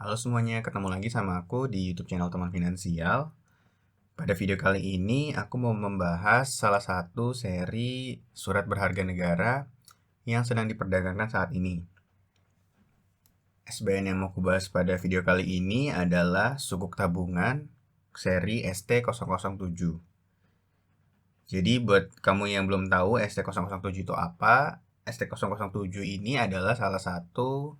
Halo semuanya, ketemu lagi sama aku di YouTube channel Teman Finansial. Pada video kali ini, aku mau membahas salah satu seri surat berharga negara yang sedang diperdagangkan saat ini. SBN yang mau aku bahas pada video kali ini adalah Sukuk Tabungan seri ST007. Jadi buat kamu yang belum tahu ST007 itu apa, ST007 ini adalah salah satu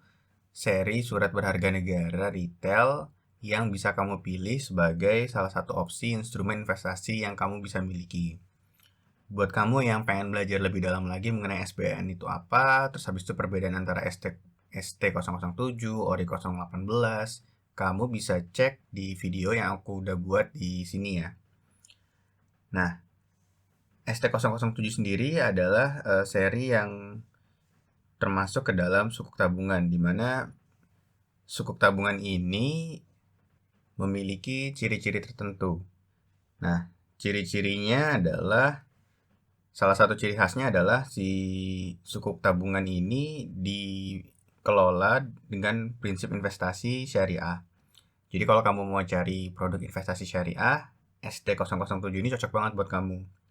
seri surat berharga negara retail yang bisa kamu pilih sebagai salah satu opsi instrumen investasi yang kamu bisa miliki. Buat kamu yang pengen belajar lebih dalam lagi mengenai SBN itu apa, terus habis itu perbedaan antara ST007, ORI 018, kamu bisa cek di video yang aku udah buat di sini ya. Nah, ST007 sendiri adalah seri yang termasuk ke dalam sukuk tabungan, di mana sukuk tabungan ini memiliki ciri-ciri tertentu. Nah, ciri-cirinya adalah salah satu ciri khasnya adalah si sukuk tabungan ini dikelola dengan prinsip investasi syariah. Jadi kalau kamu mau cari produk investasi syariah, ST007 ini cocok banget buat kamu.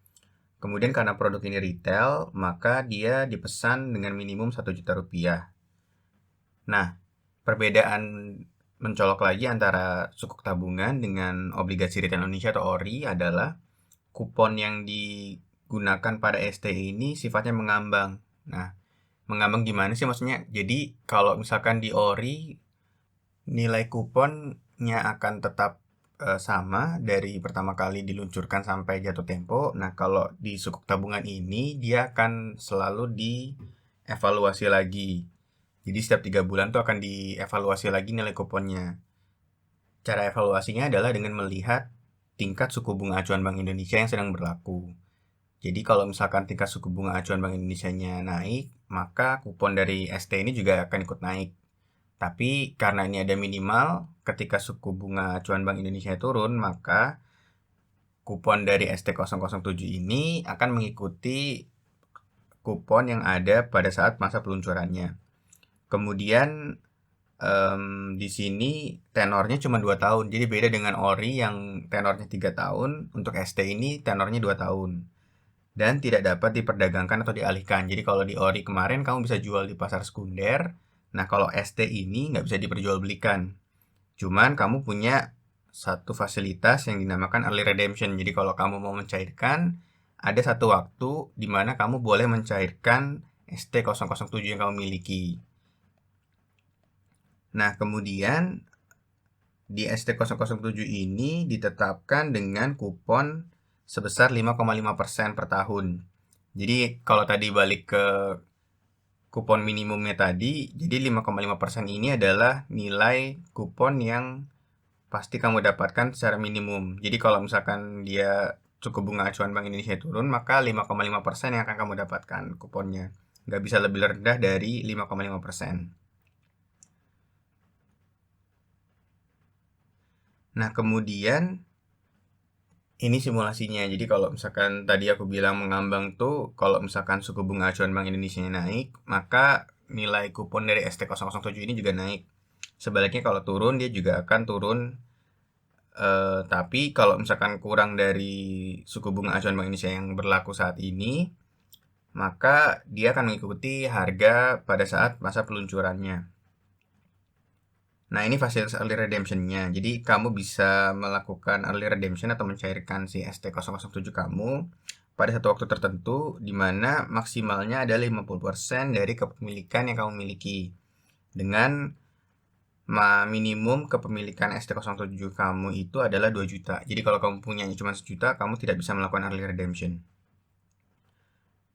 Kemudian karena produk ini retail, maka dia dipesan dengan minimum 1 juta rupiah. Nah, perbedaan mencolok lagi antara sukuk tabungan dengan obligasi retail Indonesia atau ORI adalah kupon yang digunakan pada ST ini sifatnya mengambang. Nah, mengambang gimana sih maksudnya? Jadi kalau misalkan di ORI nilai kuponnya akan tetap sama dari pertama kali diluncurkan sampai jatuh tempo. Nah, kalau di sukuk tabungan ini dia akan selalu dievaluasi lagi. Jadi setiap 3 bulan tuh akan dievaluasi lagi nilai kuponnya. Cara evaluasinya adalah dengan melihat tingkat suku bunga acuan Bank Indonesia yang sedang berlaku. Jadi kalau misalkan tingkat suku bunga acuan Bank Indonesia-nya naik, maka kupon dari ST ini juga akan ikut naik. Tapi karena ini ada minimal, ketika suku bunga acuan Bank Indonesia turun, maka kupon dari ST007 ini akan mengikuti kupon yang ada pada saat masa peluncurannya. Kemudian di sini tenornya cuma 2 tahun. Jadi beda dengan ORI yang tenornya 3 tahun, untuk ST ini tenornya 2 tahun. Dan tidak dapat diperdagangkan atau dialihkan. Jadi kalau di ORI kemarin kamu bisa jual di pasar sekunder. Nah, kalau ST ini nggak bisa diperjualbelikan. Cuman kamu punya satu fasilitas yang dinamakan early redemption. Jadi kalau kamu mau mencairkan, ada satu waktu di mana kamu boleh mencairkan ST007 yang kamu miliki. Nah, kemudian di ST007 ini ditetapkan dengan kupon sebesar 5,5% per tahun. Jadi kalau tadi balik ke kupon minimumnya tadi, jadi 5,5% ini adalah nilai kupon yang pasti kamu dapatkan secara minimum. Jadi kalau misalkan dia suku bunga acuan Bank Indonesia turun, maka 5,5% yang akan kamu dapatkan kuponnya. Nggak bisa lebih rendah dari 5,5%. Nah, kemudian ini simulasinya. Jadi kalau misalkan tadi aku bilang mengambang tuh, kalau misalkan suku bunga acuan Bank Indonesia naik, maka nilai kupon dari ST007 ini juga naik. Sebaliknya kalau turun, dia juga akan turun. Tapi kalau misalkan kurang dari suku bunga acuan Bank Indonesia yang berlaku saat ini, maka dia akan mengikuti harga pada saat masa peluncurannya. Nah, ini fasilitas early redemption-nya. Jadi, kamu bisa melakukan early redemption atau mencairkan si ST007 kamu pada satu waktu tertentu, di mana maksimalnya ada 50% dari kepemilikan yang kamu miliki. Dengan minimum kepemilikan ST007 kamu itu adalah 2 juta. Jadi, kalau kamu punya cuma 1 juta, kamu tidak bisa melakukan early redemption.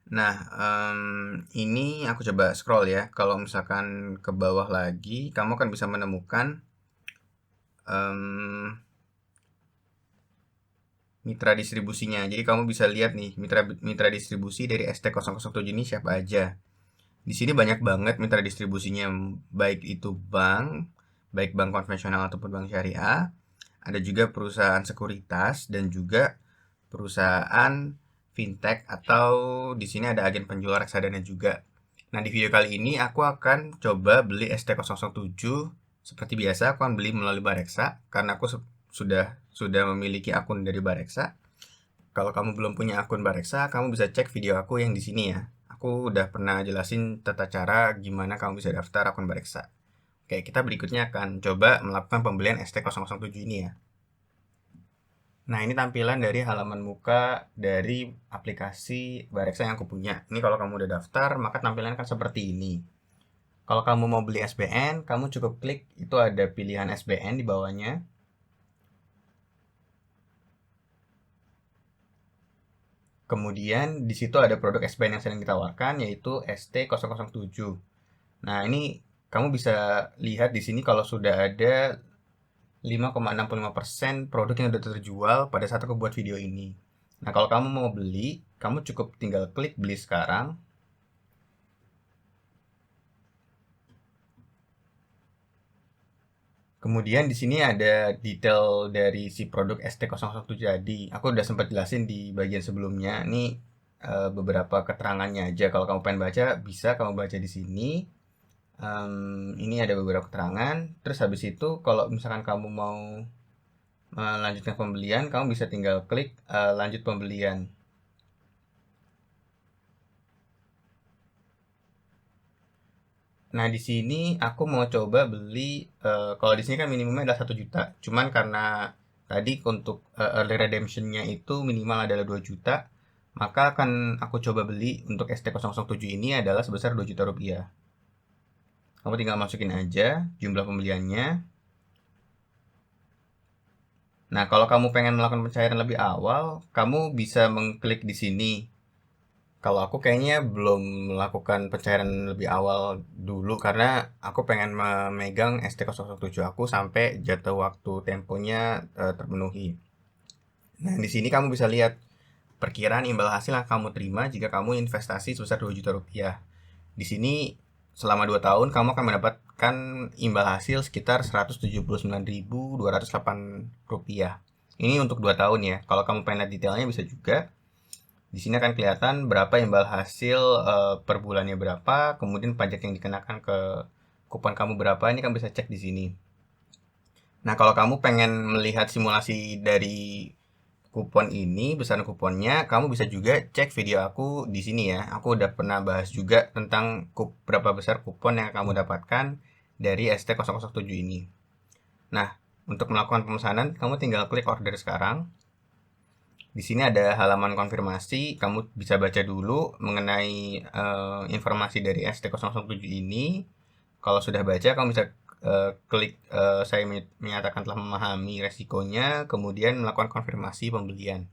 Nah, ini aku coba scroll ya. Kalau misalkan ke bawah lagi, kamu akan bisa menemukan mitra distribusinya. Jadi kamu bisa lihat nih mitra distribusi dari ST007 ini siapa aja. Di sini banyak banget mitra distribusinya, baik itu baik bank konvensional ataupun bank syariah. Ada juga perusahaan sekuritas dan juga perusahaan fintech, atau di sini ada agen penjual reksadana juga. Nah, di video kali ini aku akan coba beli ST007 Seperti biasa, aku akan beli melalui Bareksa karena aku sudah memiliki akun dari Bareksa. Kalau kamu belum punya akun Bareksa, kamu bisa cek video aku yang di sini ya. Aku udah pernah jelasin tata cara gimana kamu bisa daftar akun Bareksa. Oke, kita berikutnya akan coba melakukan pembelian ST007 ini ya. Nah, ini tampilan dari halaman muka dari aplikasi Bareksa yang aku punya. Ini kalau kamu udah daftar, maka tampilannya akan seperti ini. Kalau kamu mau beli SBN, kamu cukup klik, itu ada pilihan SBN di bawahnya. Kemudian di situ ada produk SBN yang sedang ditawarkan, yaitu ST007. Nah, ini kamu bisa lihat di sini kalau sudah ada 5,65% produk yang sudah terjual pada saat aku buat video ini. Nah, kalau kamu mau beli, kamu cukup tinggal klik beli sekarang. Kemudian di sini ada detail dari si produk ST001 jadi. Aku udah sempat jelasin di bagian sebelumnya. Ini beberapa keterangannya aja. Kalau kamu pengen baca, bisa kamu baca di sini. Ini ada beberapa keterangan. Terus habis itu, kalau misalkan kamu mau melanjutkan pembelian, kamu bisa tinggal klik lanjut pembelian. Nah, di sini aku mau coba beli, kalau di sini kan minimumnya adalah 1 juta. Cuman karena tadi untuk early redemption-nya itu minimal adalah 2 juta, maka akan aku coba beli untuk ST007 ini adalah sebesar 2 juta rupiah. Kamu tinggal masukin aja jumlah pembeliannya. Nah, kalau kamu pengen melakukan pencairan lebih awal, kamu bisa mengklik di sini. Kalau aku kayaknya belum melakukan pencairan lebih awal dulu karena aku pengen memegang ST007 aku sampai jatuh waktu temponya terpenuhi. Nah, di sini kamu bisa lihat perkiraan imbal hasil yang kamu terima jika kamu investasi sebesar 2 juta rupiah. Di sini selama 2 tahun kamu akan mendapatkan imbal hasil sekitar 179.208 rupiah. Ini untuk 2 tahun ya. Kalau kamu pengen lihat detailnya bisa juga. Di sini akan kelihatan berapa imbal hasil per bulannya berapa, kemudian pajak yang dikenakan ke kupon kamu berapa, ini kan bisa cek di sini. Nah, kalau kamu pengen melihat simulasi dari kupon ini, besaran kuponnya, kamu bisa juga cek video aku di sini ya. Aku udah pernah bahas juga tentang berapa besar kupon yang kamu dapatkan dari ST007 ini. Nah, untuk melakukan pemesanan, kamu tinggal klik order sekarang. Di sini ada halaman konfirmasi, kamu bisa baca dulu mengenai informasi dari ST007 ini. Kalau sudah baca, kamu bisa klik saya menyatakan telah memahami resikonya, kemudian melakukan konfirmasi pembelian.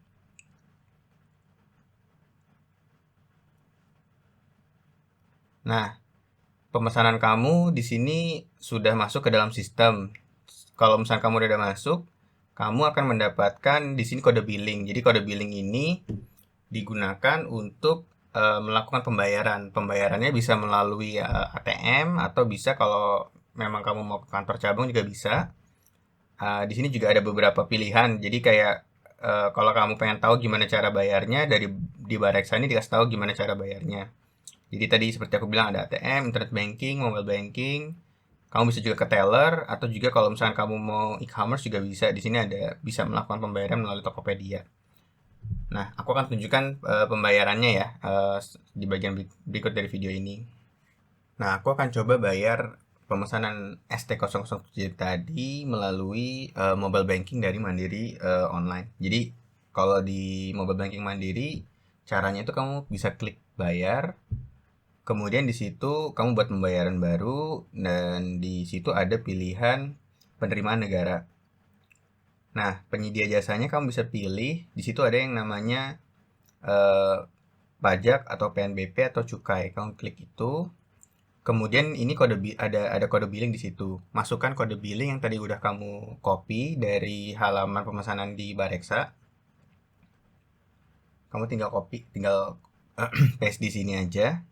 Nah, pemesanan kamu di sini sudah masuk ke dalam sistem. Kalau misalnya kamu udah masuk, kamu akan mendapatkan di sini kode billing. Jadi kode billing ini digunakan untuk melakukan pembayaran. Pembayarannya bisa melalui ATM atau bisa kalau memang kamu mau ke kantor cabang juga bisa. Di sini juga ada beberapa pilihan. Jadi kayak kalau kamu pengen tahu gimana cara bayarnya, dari di Bareksa ini dikasih tahu gimana cara bayarnya. Jadi tadi seperti aku bilang ada ATM, internet banking, mobile banking. Kamu bisa juga ke teller atau juga kalau misalnya kamu mau e-commerce juga bisa. Di sini ada bisa melakukan pembayaran melalui Tokopedia. Nah, aku akan tunjukkan pembayarannya ya di bagian berikut dari video ini. Nah, aku akan coba bayar pemesanan ST007 tadi melalui mobile banking dari Mandiri online. Jadi, kalau di mobile banking Mandiri, caranya itu kamu bisa klik bayar, kemudian di situ kamu buat pembayaran baru, dan di situ ada pilihan penerimaan negara. Nah, penyedia jasanya kamu bisa pilih, di situ ada yang namanya pajak atau PNBP atau cukai. Kamu klik itu. Kemudian ini ada kode billing di situ. Masukkan kode billing yang tadi udah kamu copy dari halaman pemesanan di Bareksa. Kamu tinggal copy, tinggal paste di sini aja.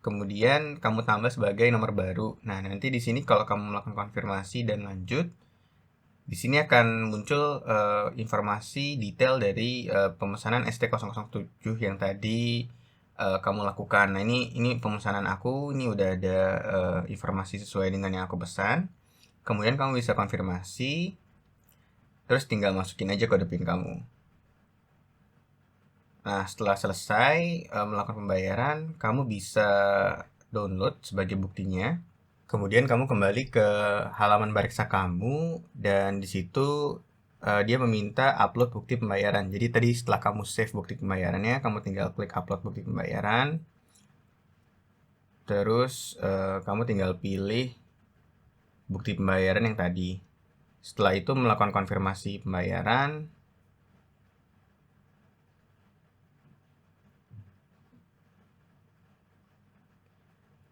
Kemudian kamu tambah sebagai nomor baru. Nah, nanti di sini kalau kamu melakukan konfirmasi dan lanjut, di sini akan muncul informasi detail dari pemesanan ST007 yang tadi kamu lakukan. Nah, ini pemesanan aku, ini udah ada informasi sesuai dengan yang aku pesan. Kemudian kamu bisa konfirmasi, terus tinggal masukin aja kode PIN kamu. Nah, setelah selesai melakukan pembayaran, kamu bisa download sebagai buktinya. Kemudian kamu kembali ke halaman Bareksa kamu, dan di situ dia meminta upload bukti pembayaran. Jadi tadi setelah kamu save bukti pembayarannya, kamu tinggal klik upload bukti pembayaran. Terus kamu tinggal pilih bukti pembayaran yang tadi. Setelah itu melakukan konfirmasi pembayaran.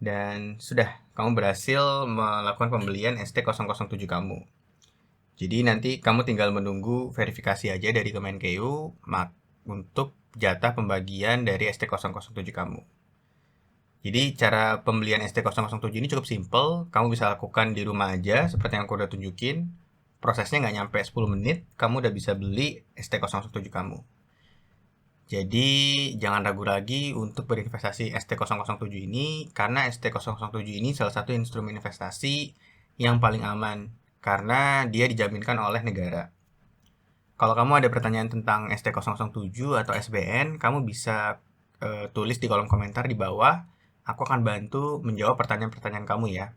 Dan sudah, kamu berhasil melakukan pembelian ST007 kamu. Jadi nanti kamu tinggal menunggu verifikasi aja dari Kemenkeu untuk jatah pembagian dari ST007 kamu. Jadi cara pembelian ST007 ini cukup simple. Kamu bisa lakukan di rumah aja seperti yang aku udah tunjukin. Prosesnya nggak nyampe 10 menit, kamu udah bisa beli ST007 kamu. Jadi jangan ragu lagi untuk berinvestasi ST007 ini, karena ST007 ini salah satu instrumen investasi yang paling aman karena dia dijaminkan oleh negara. Kalau kamu ada pertanyaan tentang ST007 atau SBN, kamu bisa tulis di kolom komentar di bawah. Aku akan bantu menjawab pertanyaan-pertanyaan kamu ya.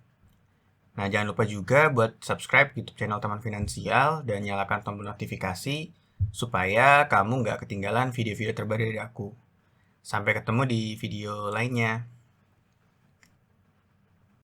Nah, jangan lupa juga buat subscribe YouTube channel Teman Finansial dan nyalakan tombol notifikasi supaya kamu nggak ketinggalan video-video terbaru dari aku. Sampai ketemu di video lainnya.